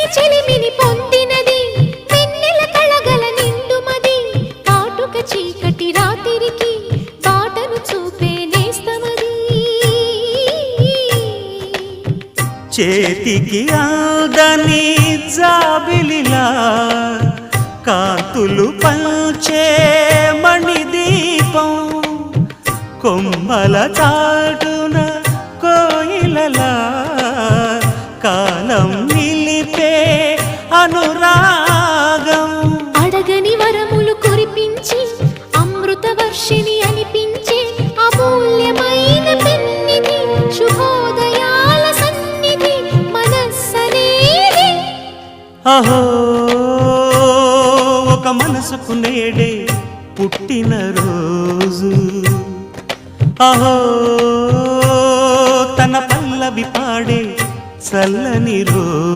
వెచ్చని చెలిమిని పొందినది వెన్నెల కళగల నిండుమది కాటుక చీకటి రాత్రికి బాటను చూపే నేస్తమది చేతికి అందని జాబిలిలా కాంతులు పంచే మణిదీపం కొమ్మల చాటున కోయిలలా కాలం నిలిపే అనురాగం అడగని వరములు కురిపించి అమృత వర్షిని అనిపించే అమూల్యమైన పెన్నిధి శుభోదయాల సన్నిధి మనస్సనేది అహో ఒక మనసుకు నేడే పుట్టిన రోజు అహో తన పల్లవి పాడే చల్లని రోజు